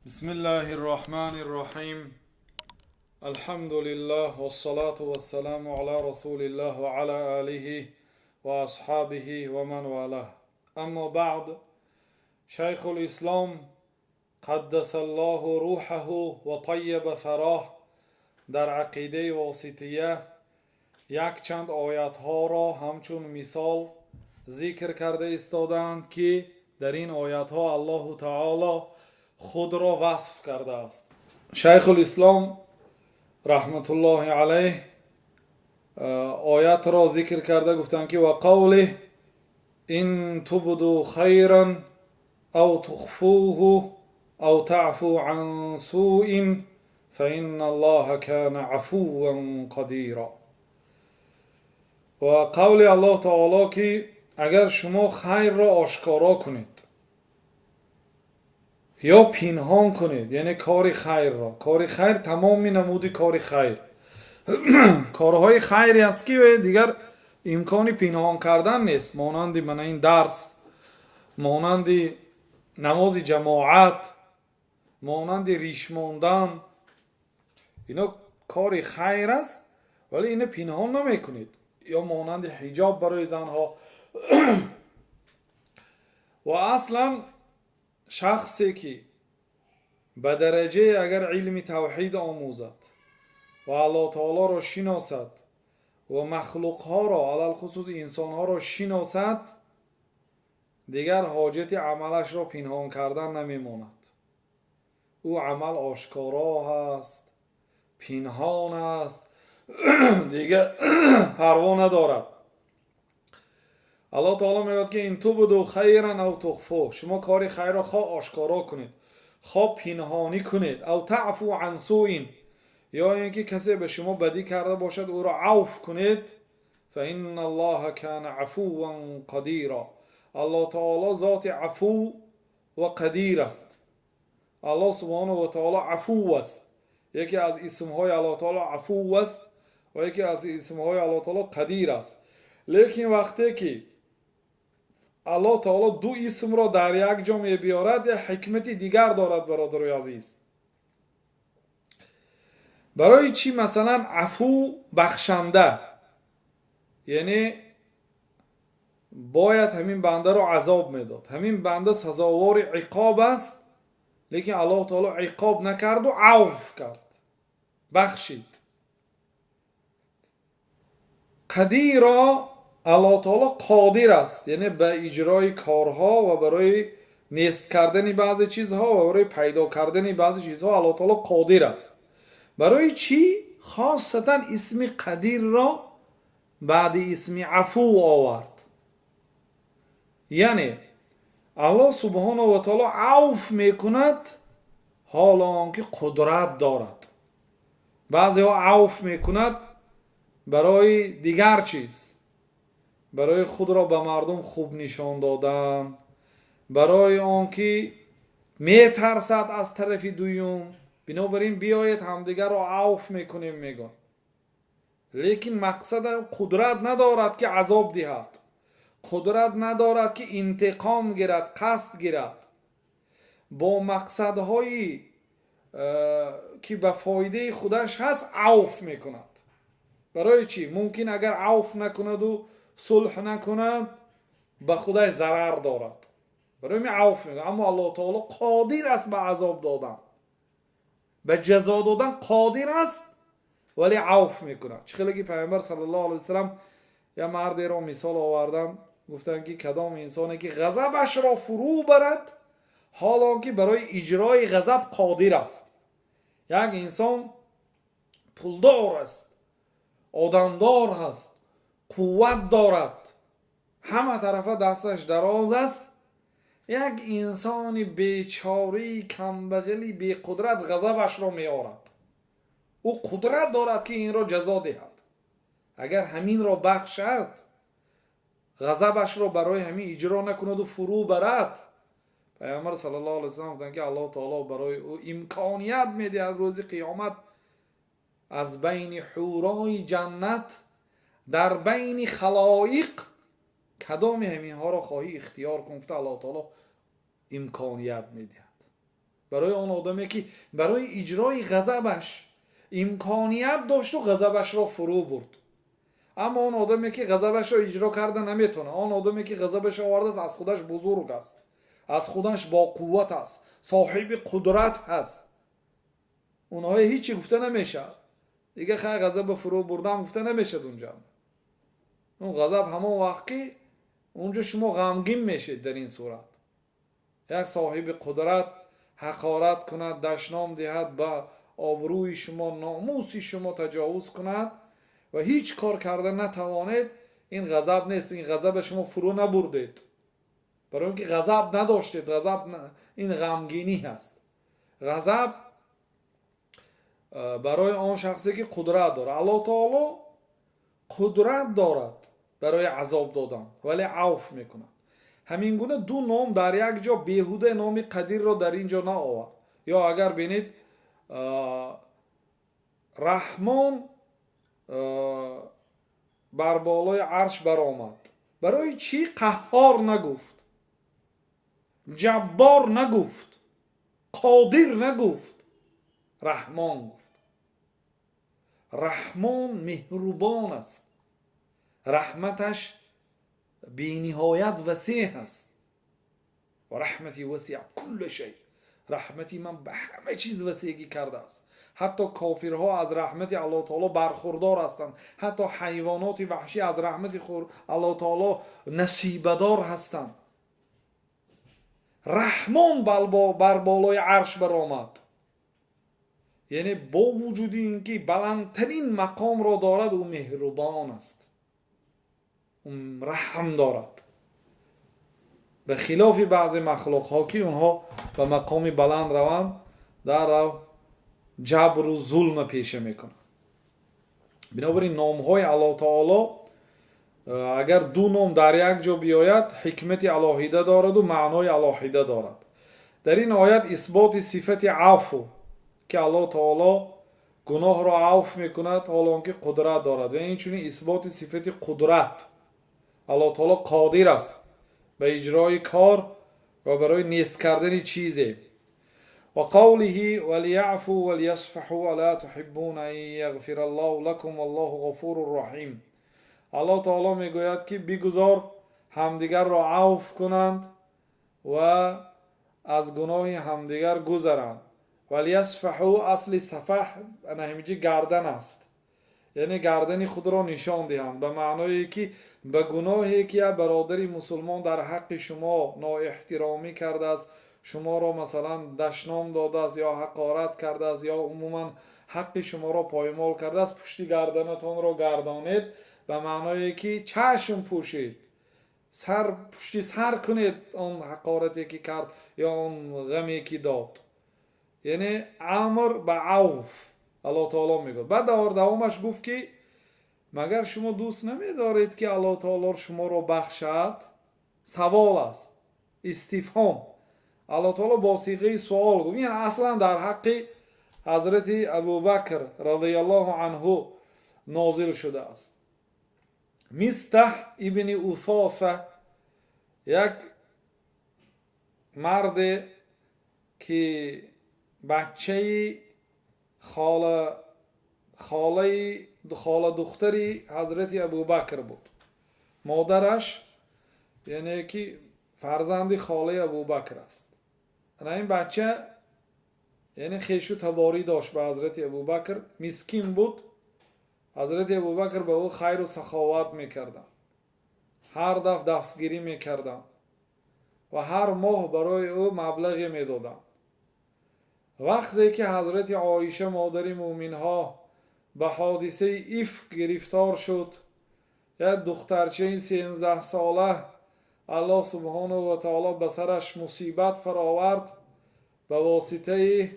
بسم الله الرحمن الرحيم. الحمد لله والصلاة والسلام على رسول الله وعلى آله وأصحابه ومن والاه. أما بعد، شيخ الإسلام قدس الله روحه وطيب ثراه در عقیده واسطیه یک چند آیت ها را همچون مثال ذکر کرده استادند که در این آیت ها الله تعالی خود را وصف کرده است. شیخ الاسلام رحمت الله علیه آیت را ذکر کرده گفتند که و قوله ان تبدو خیرا او تخفوه او تعفو عن سوء فإن الله كان عفوا قدیرا. و قول الله تعالی که اگر شما خیر را آشکارا کنید یا پنهان کنید، یعنی کار خیر را، کار خیر تمام نمودی کار خیر کارهای خیری است که دیگر امکانی پنهان کردن نیست، مانند من این درس، مانند نماز جماعت، مانند ریش ماندن، اینا کار خیر است ولی اینو پنهان نمیکنید. یا مانند حجاب برای زنها و اصلا شخصی که به درجه اگر علم توحید آموزد و الله تعالی را شناسد و مخلوق ها را علل خصوص انسان ها را شناسد، دیگر حاجت عملش را پنهان کردن نمیماند. او عمل آشکارا هست، پنهان است، دیگر پروا ندارد. الله تعالی میگوید که این تبدو خیرا او تخفوه، شما کار خیر را خواه آشکارا کنید خواه پنهانی کنید، او تعفو عن سوء، یا اینکه کسی به شما بدی کرده باشد او را عفو کنید. فإن الله كان عفوا قدیرا، الله تعالی ذات عفو و قدیر است. الله سبحانه و تعالی عفو است، یکی از اسمهای الله تعالی عفو است و یکی از اسمهای الله تعالی قدیر است. لیکن وقتی که الله تعالی دو اسم را در یک جا می بیارد، حکمت دیگر دارد برادرای عزیز. برای چی مثلا عفو بخشنده، یعنی باید همین بنده را عذاب میداد، همین بنده سزاوار عقاب است، لیکن الله تعالی عقاب نکرد و عفو کرد، بخشید. قدیرا، الله تعالی قادر است، یعنی به اجرای کارها و برای نیست کردن بعضی چیزها و برای پیدا کردن بعضی چیزها الله تعالی قادر است. برای چی خاصتا اسم قدیر را بعد اسم عفو آورد؟ یعنی الله سبحانه و تعالی عفو میکند حالا که قدرت دارد. بعضی ها عفو میکند برای دیگر چیز، برای خود را به مردم خوب نشان دادن، برای آنکه میترسد از طرف دویم، بنابراین بیایید همدیگر را عفو میکنیم میگن. لیکن مقصد قدرت ندارد که عذاب دهد، قدرت ندارد که انتقام گیرد، قصد گیرد، با مقصدهایی که به فایده خودش هست عفو میکند. برای چی؟ ممکن اگر عفو نکند و صلح نکند به خودش ضرر دارد، برای می عفو میکند. اما الله تعالی قادر است به عذاب دادن، به جزا دادن قادر است ولی عفو میکند. چخیلی که پیامبر صلی الله علیه وسلم یا مردی را مثال آوردن، گفتن که کدام انسانی که غضبش را فرو برد حالا که برای اجرای غضب قادر است. یک انسان پولدار است، آدمدار هست، قوت دارد، همه طرفه دستش دراز است، یک انسان بیچاری کمبغلی بی قدرت غضبش را میآورد. او قدرت دارد که این را جزا دهد، اگر همین را بخشد، غضبش را برای همین اجرا نکند و فرو برد، پیامبر صلی الله علیه و سلم گفتند که الله تعالی برای او امکانیت میدهد روز قیامت از بین حورای جنت در بین خلایق کدام همین ها را خواهی اختیار کن، الله تعالی امکانیت میدهد. برای اون آدمی که برای اجرای غضبش امکانیت داشت و غضبش را فرو برد. اما اون آدمی که غضبش را اجرا کرده نمیتونه، اون آدمی که غضبش آورده است از خودش بزرگ است، از خودش با قوت است، صاحب قدرت هست، اونها هیچی گفته نمیشه دیگه. خیلی غضب فرو بردم گفته نمیشه اونجا. اون غضب همون وقت که اونجا شما غمگین میشید. در این صورت یک صاحب قدرت حقارت کند، دشنام دهد، به آبروی شما، ناموس شما تجاوز کند و هیچ کار کرده نتوانید، این غضب نیست. این غضب شما فرو نبردید، برای اینکه غضب نداشتید. این غمگینی هست. غضب برای آن شخصی که قدرت داره. الله تعالی قدرت دارد برای عذاب دادن ولی عفو میکند. همین گونه دو نام در یک جا بیهوده نام قدیر را در اینجا نه آورد. یا اگر بینید رحمان بر بالای عرش برآمد، برای چی قهار نگفت، جبار نگفت، قادر نگفت، رحمان گفت. رحمان مهربان است، رحمتش بی نهایت وسیع است. و رحمتی وسیع کل شیء، رحمتی من به همه چیز وسیعی کرده است. حتی کافرها از رحمت الله تعالی برخوردار هستند، حتی حیوانات وحشی از رحمت الله تعالی نصیبدار هستند. رحمان بر بالای عرش برآمد، یعنی با وجود اینکه بلندترین مقام را دارد، او مهربان است، اون رحم دارد، به خلاف بعض مخلوق ها که اونها به مقام بلند روند در رو جبر و ظلم پیشه میکنند. بنابراین نام های الله تعالی اگر دو نام در یک جا بیاید حکمت الهیده دارد و معنای الهیده دارد. در این آیت اثبات صفت عفو که الله تعالی گناه را عفو میکند حالا که قدرت دارد، و این چنین اثبات صفت قدرت. الله تعالی قادر است به اجرای کار و برای نیست کردن چیزی. و قوله ولیعفوا ولیصفحوا الا تحبون ان یغفر الله لكم والله غفور رحیم. الله تعالی میگوید که بگذار همدیگر را عفو کنند و از گناه همدیگر گذرند. ولیصفحوا، اصل صفح نهمیجی گردن است، یعنی گردن خود را نشان دهند، به معنای که به گناهی که برادری مسلمان در حق شما نااحترامی کرده است، شما را مثلا دشنام داده است یا حقارت کرده است یا عموما حق شما را پایمال کرده است، پشت گردنتان را گردانید، به معنای که چشم پوشید، پشت سر کنید آن حقارتی که کرد یا آن غمی که داد. یعنی امر به عفو الله تعالی میگه. بعد در دوامش گفت که مگر شما دوست نمیدارید که الله تعالی شما را بخشد؟ سوال است، استفهام. الله تعالی با صیغه سوال گفت. این اصلا در حق حضرت ابوبکر رضی الله عنه نازل شده است. مستح ابن اثاثه، یک مرد که بچه خاله دختری حضرت ابوبکر بود. مادرش یعنی که فرزند خاله ابوبکر است. این بچه یعنی خیش و تباری داشت به حضرت ابوبکر، مسکین بود. حضرت ابوبکر به او خیر و سخاوت میکردن، هر دفع دستگیری میکردن و هر ماه برای او مبلغی میدادن. وقتی که حضرت عایشه مادر مومنها به حادثه افک گرفتار شد، یک دخترچه 13 ساله الله سبحانه و تعالی به سرش مصیبت فراورد، به واسطه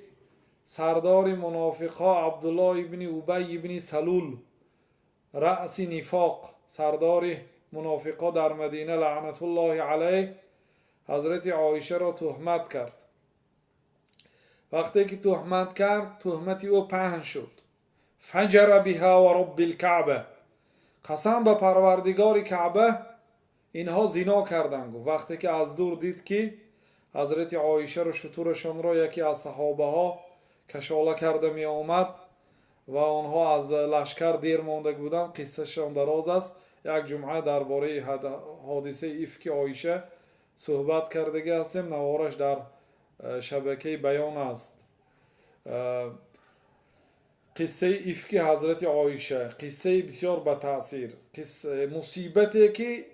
سردار منافقها عبدالله ابن ابی ابن سلول، رأس نفاق، سردار منافقها در مدینه لعنت الله علیه، حضرت عایشه را تهمت کرد. وقتی که تهمت کرد، تهمتی او پهن شد. فجر بها و رب الکعبه، قسم به پروردگار کعبه اینها زنا کردند. وقتی که از دور دید که حضرت عایشه رو شطورشان را یکی از صحابه ها کشاله کرده می آمد و آنها از لشکر دیر مانده بودند. قصه شان دراز است. یک جمعه درباره حادثه افک عایشه صحبت کرده هستیم. نوارش در شبکه بیان است. قصه افک حضرت عایشه قصه بسیار با تاثیر، قصه مصیبتی که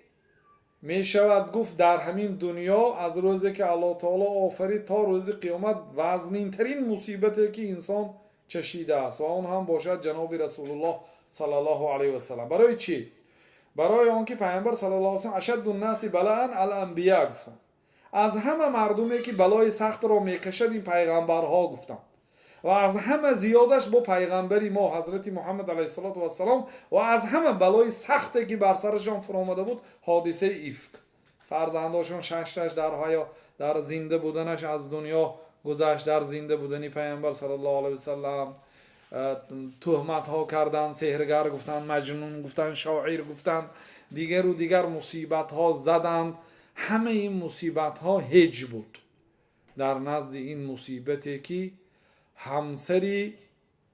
می شود گفت در همین دنیا از روزی که الله تعالی آفرید تا روز قیامت وزنین ترین مصیبتی که انسان چشیده است و آن هم باشد جناب رسول الله صلی الله علیه و سلم. برای چی؟ برای آنکه پیامبر صلی الله علیه و سلم اشد الناس بلاء الانبیاء گفتند. از همه مردمی که بلای سخت را میکشد این پیغمبرها گفتند و از همه زیادش با پیغمبری ما حضرت محمد علیه السلام و از همه بلای سختی که بر سرشان فرآمده بود حادثه افک. فرزنداشون ششش در زنده بودنش از دنیا گذشت، در زنده بودنی پیامبر صلی الله علیه و سلم تهمت ها کردند، سحرگر گفتند، مجنون گفتند، شاعر گفتند، دیگر و دیگر مصیبت ها زدند. همه این مصیبت ها هج بود در نزد این مصیبتی که همسری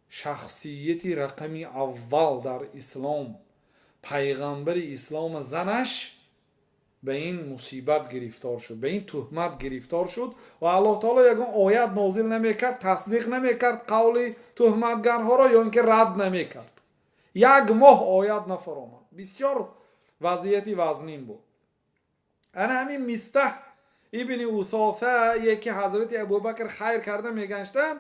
شخصیتی رقمی اول در اسلام پیغمبر اسلام زنش به این مصیبت گرفتار شد، به این تهمت گرفتار شد و الله تعالی یگان آیت نازل نمیکرد، تصدیق نمیکرد قول تهمتگرها را یا اینکه رد نمیکرد. یک ماه آیت نفرآمد. بسیار وضعیتی وزنین بود. انا همین مستح ابن اوثاثه یکی حضرت ابوبکر خیر کرده میگنشتن،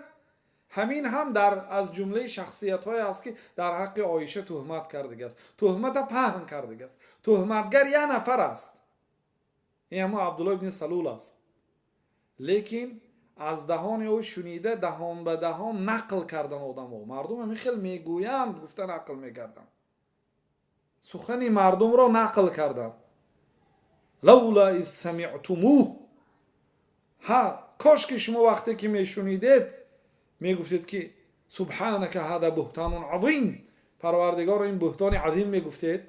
همین هم در از جمله شخصیت های است که در حق عایشه تهمت کرده است، تهمت پهن کرده است. تهمتگر یک نفر است، این همون عبدالله ابن سلول است، لیکن از دهان او شنیده دهان به دهان نقل کردن آدم ها. مردم همین خیلی میگویند گفتن نقل میکردن، سخنی مردم را نقل کردن. لولا اذ سمعتموه، ها کاش که شما وقتی که میشنیدید میگفتید که سبحانك هذا بهتان عظیم، پروردگار این بهتان عظیم میگفتید.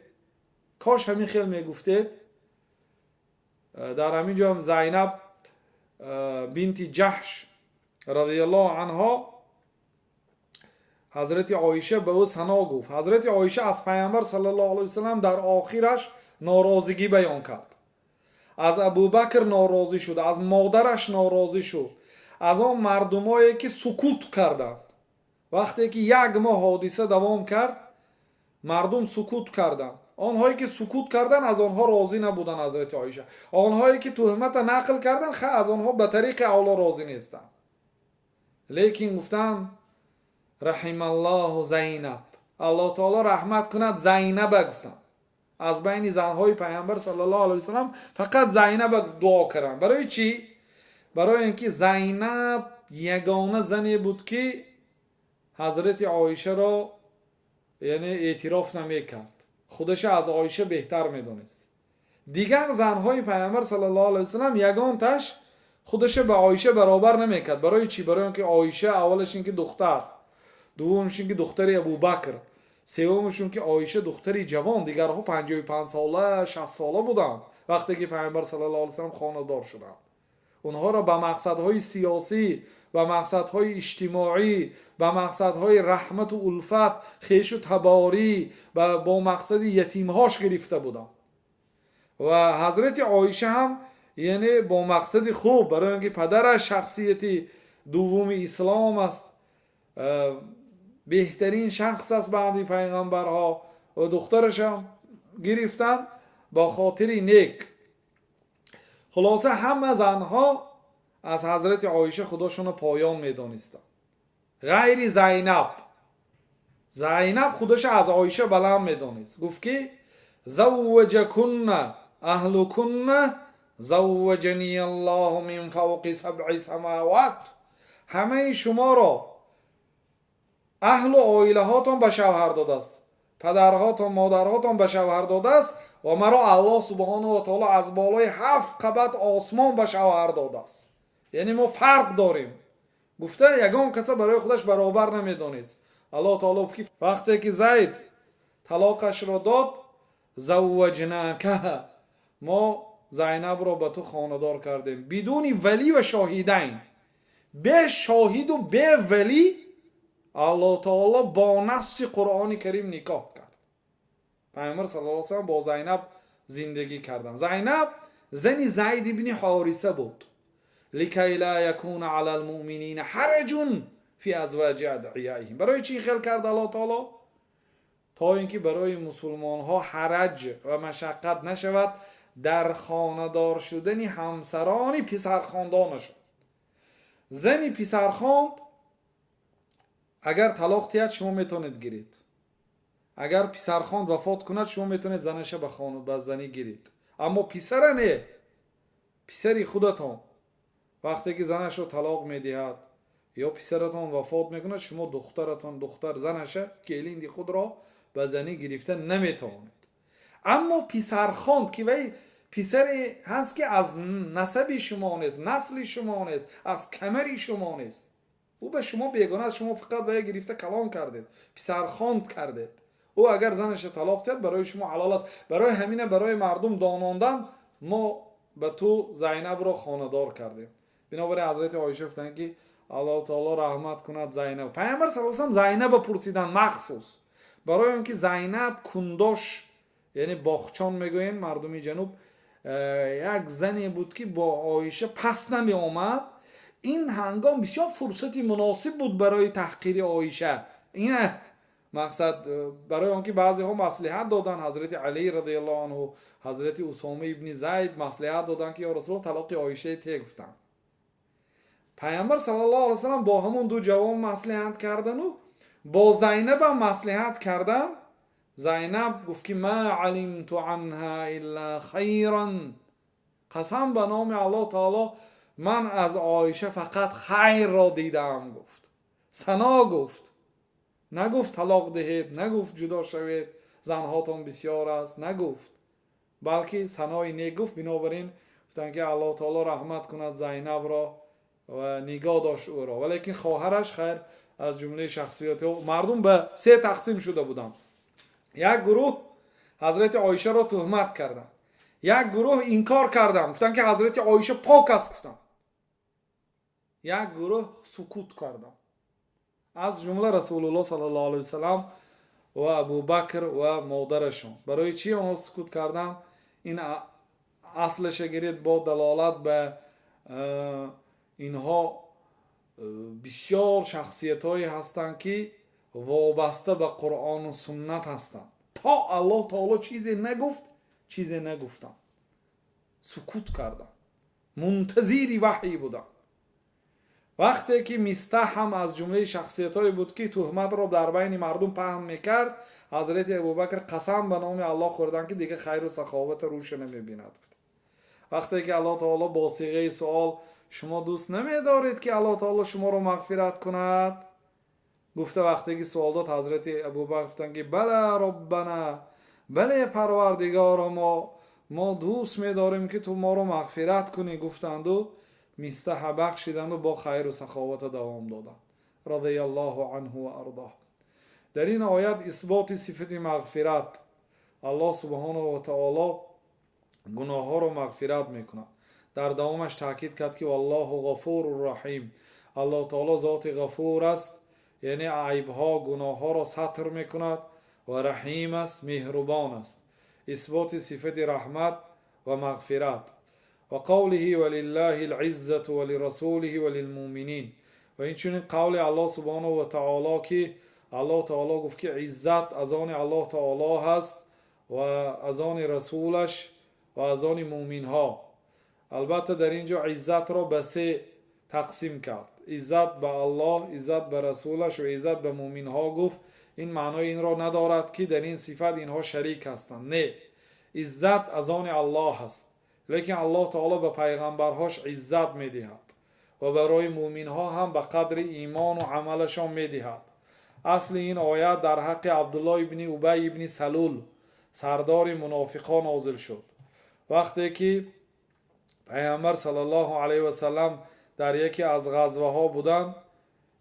کاش همین خیلی میگفتید. در همین جا هم زینب بنت جحش رضی الله عنها حضرت عایشه به او ثنا گفت. حضرت عایشه از پیامبر صلی الله علیه و سلم در آخرش ناراضگی بیان کرد، از ابوبکر ناراضی شد، از مادرش ناراضی شد، از آن مردمایی که سکوت کردند. وقتی که یک ماه حادثه دوام کرد مردم سکوت کردند. آنهایی که سکوت کردن از آنها راضی نبودن حضرت عایشه، آنهایی که تهمت نقل کردن از آنها به طریق اولا راضی نیستند. لیکن گفتن رحم الله زینب، الله تعالی رحمت کند زینب. گفتن از بین زنهای پیامبر صلی الله علیه و سلم فقط زینب دعا کردن. برای چی؟ برای اینکه زینب یگانه زنی بود که حضرت عایشه را یعنی اعتراف نمیکرد، خودش از عایشه بهتر میدونست. دیگر زنهای پیامبر صلی الله علیه و سلم یگان تش خودش به عایشه برابر نمیکرد. برای چی؟ برای اینکه عایشه اولش اینکه دختر، دومش اینکه دختری ابوبکر، سومشون که عایشه دختری جوان، دیگرها 55 ساله 60 ساله بودند وقتی که پیامبر صلی الله علیه و سلم خانه‌دار شدند. اونها را به مقصدهای سیاسی، به مقصدهای اجتماعی، به مقصدهای رحمت و الفت، خیش و تباری، با مقصد یتیمهاش گرفته بودند. و حضرت عایشه هم یعنی با مقصد خوب، برای اینکه پدرش شخصیتی دوم اسلام است، بهترین شخص است بعد پیغمبرها، و دخترش هم گرفتن با خاطر نیک. خلاصه همه زنها از حضرت عایشه خودشون پایان میدانستن غیر زینب. زینب خودش از عایشه بلند میدانست. گفت که زوجکن اهلکن زوجنی الله من فوق 7 سماوات، همه شما را اهل و عائله هاتون به شوهر داده است، پدرهاتون مادرهاتون به شوهر داده است و مرا الله سبحانه و تعالی از بالای 7 قبت آسمان به شوهر داده است. یعنی ما فرق داریم. گفته یگان کسی برای خودش برابر نمیدونست. الله تعالی وقتی که زید طلاقش را داد، زوجناکه، ما زینب را به تو خاندار کردیم بدون ولی و شاهدین، به شاهد و به ولی الله تعالی با نص قرآن کریم نکاح کرد. پیامبر صلی الله علیه و سلم با زینب زندگی کردن. زینب زن زید ابن حارثه بود. لکی لا یکون علی المؤمنین حرج فی ازواج ادعیائهم. برای چی خلق کرد الله تعالی؟ تا اینکه برای مسلمان ها حرج و مشقت نشود در خاندار شدن همسران پسرخواندانشان. زن پسرخواند اگر طلاق دهد شما میتونید گیرید، اگر پسرخواند وفات کند شما میتونید زنش به زنی گیرید، اما پسر نه. پسری خودتان وقتی که زنش رو طلاق میدهد یا پسرتان وفات میکند شما دخترتان دختر زنش کلید خود را به زنی گرفته نمیتوانید. اما پسرخواند که وی پسری هست که از نسب شما نیست، نسل شما نیست، از کمری شما نیست، او به شما بیگانه است، شما فقط به گرفته کلام کردید، پسرخواند کردید. او اگر زنش طلاق دهد برای شما حلال است. برای همینه برای مردم داناندن ما به تو زینب را خاندار کردیم. بنابراین حضرت عایشه گفتند که الله تعالی رحمت کند زینب. پیامبر صلی الله علیه و سلم زینب پرسیدن مخصوص برای اینکه زینب کنداش، یعنی باغچان میگوین مردمی جنوب، یک زنی بود که با عایشه پس نمی آمد. این هنگام بسیار فرصتی مناسب بود برای تحقیر عایشه. اینه مقصد. برای آنکه بعضی ها مصلحت دادن، حضرت علی رضی الله عنه، حضرت اسامه ابن زید مصلحت دادن که یا رسول الله طلاق عایشه ته گفتن. پیامبر صلی الله علیه و سلم با همون دو جوان مصلحت کردن و با زینب هم مصلحت کردن. زینب گفت که ما علمت عنها الا خیرا، قسم به نام الله تعالی من از عایشه فقط خیر را دیدم. گفت ثنا گفت، نگفت طلاق دهید، نگفت جدا شوید زنهاتون بسیار است، نگفت، بلکه ثنای نیک گفت. بنابراین گفتن که الله تعالی رحمت کند زینب را و نگاه داشت او را. ولیکن خواهرش خیر از جمله شخصیت مردم به سه تقسیم شده بودند. یک گروه حضرت عایشه را تهمت کردند، یک گروه انکار کردند گفتن که حضرت عایشه پاک است گفتن، یک گروه سکوت کردند. از جمله رسول الله صلی الله علیه و سلم و ابو بکر و مادرشون. برای چی آنها سکوت کردند؟ این اصلش گرید با دلالت به اینها بسیار شخصیت هایی هستند که وابسته به قرآن و سنت هستند. تا الله تعالی چیزی نگفت چیزی نگفتند، سکوت کردند، منتظری وحی بودند. وقتی که مستح هم از جمله شخصیت هایی بود که تهمت را در بین مردم پهن میکرد، حضرت ابوبکر قسم به نام الله خوردن که دیگه خیر و سخاوت روش نمیبیند. وقتی که الله تعالی با صیغه سوال شما دوست نمیدارید که الله تعالی شما رو مغفرت کند؟ گفته وقتی که سوال داد حضرت ابوبکر گفتن که بله ربنا، بله پروردگار ما دوست میداریم که تو ما رو مغفرت کنی. گفتند و مستح بخشیدند و با خیر و سخاوت دوام دادند. رضی الله عنه و ارضاه. در این آیت اثبات صفت مغفرت. الله سبحانه و تعالی گناه ها رو مغفرت میکند. در دوامش تاکید کرد که والله غفور رحیم. الله تعالی ذات غفور است، یعنی عیب ها گناه ها را ستر میکند، و رحیم است، مهربان است. اثبات صفت رحمت و مغفرت. و قوله ولله العزة ولرسوله وللمؤمنین. و این چون قول الله سبحانه و تعالی که الله تعالی گفت که عزت از آن الله تعالی هست و از آن رسولش و از آن مؤمن ها. البته در اینجا عزت را به سه تقسیم کرد. عزت به الله، عزت به رسولش و عزت به مؤمن ها گفت. این معنای این را ندارد که در این صفت اینها شریک هستند. نه، عزت از آن الله هست، لیکن الله تعالی به پیغمبرهاش عزت میدهد و برای مؤمن ها هم به قدر ایمان و عملشان میدهد. اصل این آیت در حق عبدالله ابن ابی ابن سلول سردار منافقان نازل شد. وقتی که پیامبر صلی الله علیه و سلم در یکی از غزوه ها بودند،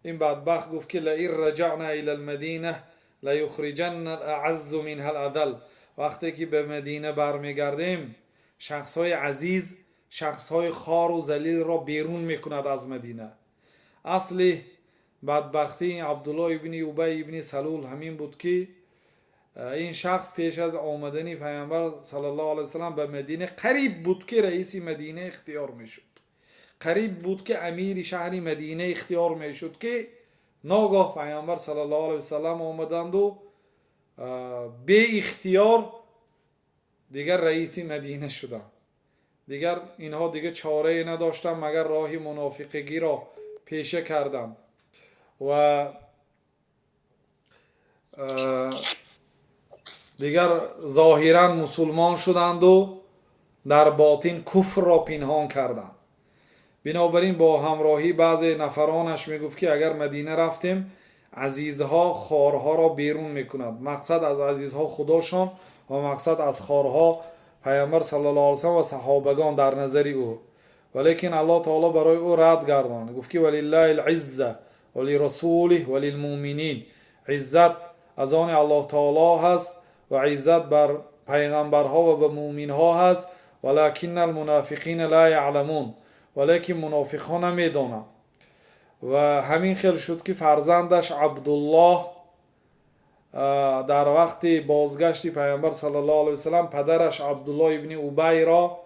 این بدبخت گفت که لئن رجعنا الی المدینه لیخرجن الاعز منها الاذل. وقتی که به مدینه برمیگردیم شخص های عزیز شخص های خار و ذلیل را بیرون میکند از مدینه. اصل بدبختی عبدالله ابن ابی ابن سلول همین بود که این شخص پیش از آمدن پیامبر صلی الله علیه وسلم به مدینه قریب بود که رئیس مدینه اختیار میشد، قریب بود که امیر شهر مدینه اختیار میشد که ناگاه پیامبر صلی الله علیه وسلم آمدند و به اختیار دیگر رئیس مدینه شدند. دیگر اینها دیگه چاره نداشتن مگر راه منافقگی را پیشه کردند و دیگر ظاهرا مسلمان شدند و در باطن کفر را پنهان کردند. بنابراین با همراهی بعض نفرانش میگفت که اگر مدینه رفتیم عزیزها خارها را بیرون میکند. مقصد از عزیزها خداشان و مقصد از خارها پیامبر صلی الله علیه و سلم و صحابگان در نظر او. ولیکن الله تعالی برای او رد گرداند، گفت که ولله العزه ولرسوله وللمؤمنین، عزت از آن الله تعالی هست و عزت بر پیغمبرها و به مؤمنها هست، ولکن المنافقین لا یعلمون، ولیکن منافقان نمیدانند. و همین خیل شد که فرزندش عبدالله در وقت بازگشت پیامبر صلی الله علیه وسلم پدرش عبدالله ابن ابی را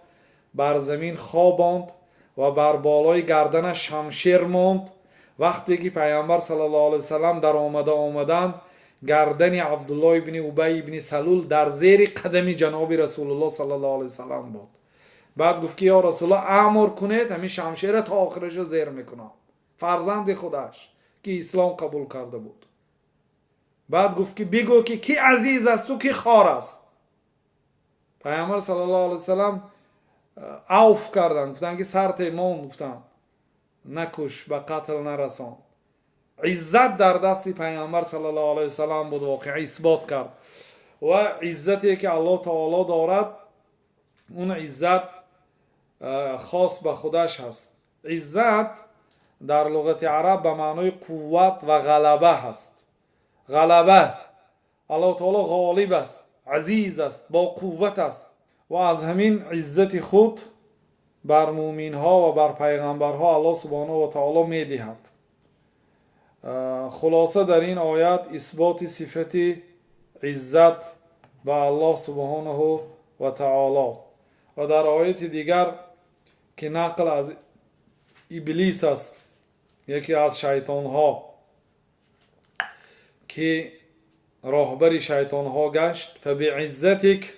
بر زمین خواباند و بر بالای گردنش شمشیر ماند. وقتی که پیامبر صلی الله علیه وسلم در آمدند گردن عبدالله ابن ابی ابن سلول در زیر قدم جناب رسول الله صلی الله علیه وسلم بود. بعد گفت که یا رسول الله امر کنید همین شمشیر تا آخرش زیر میکنم. فرزند خودش که اسلام قبول کرده بود. بعد گفت که بگو که کی عزیز است و کی خار است. پیامبر صلی الله علیه وسلم عوف کردند، گفتن که سر تیمان، گفتن نکش به قتل نرسان. عزت در دست پیامبر صلی الله علیه وسلم بود، واقعا اثبات کرد. و عزتی که الله تعالی دارد اون عزت خاص به خودش هست. عزت در لغت عرب به معنای قوت و غلبه هست. غلبه، الله تعالی غالب است، عزیز است، با قوت است و از همین عزت خود بر مومنها و بر پیغمبرها الله سبحانه و تعالی میدهد. خلاصه در این آیت اثبات صفت عزت به الله سبحانه و تعالی و در آیت دیگر که نقل از ابلیس است، یکی از شیطان ها که راهبر شیطان ها گشت، فبعزتک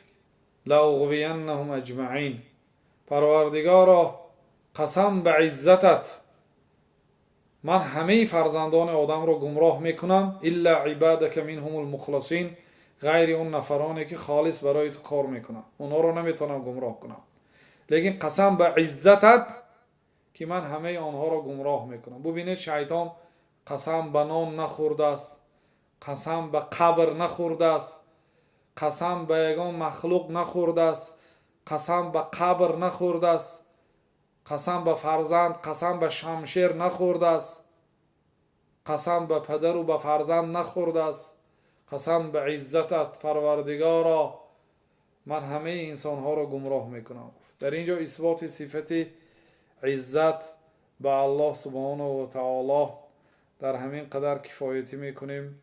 لاغوینهم اجمعین، پروردگارا قسم به عزتت من همه فرزندان آدم را گمراه میکنم الا عبادک منهم المخلصین، غیر اون نفرانی که خالص برای تو کار میکنم اونا رو نمیتونم گمراه کنم، لیکن قسم به عزتت که من همه آنها را گمراه میکنم. ببینید شیطان قسم به نان نخورده است، قسم به قبر نخورده است، قسم به یگان مخلوق نخورده است، قسم به قبر نخورده است، قسم به فرزند، قسم به شمشیر نخورده است، قسم به پدر و به فرزند نخورده است. قسم به عزتت پروردگارا من همه انسان ها را گمراه میکنم. در اینجا اثبات صفت عزت به الله سبحانه و تعالی در همین قدر کفایتی میکنیم.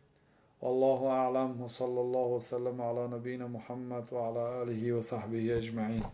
والله اعلم و صلی الله وسلم علی نبینا محمد و علی آله و صحبه اجمعین.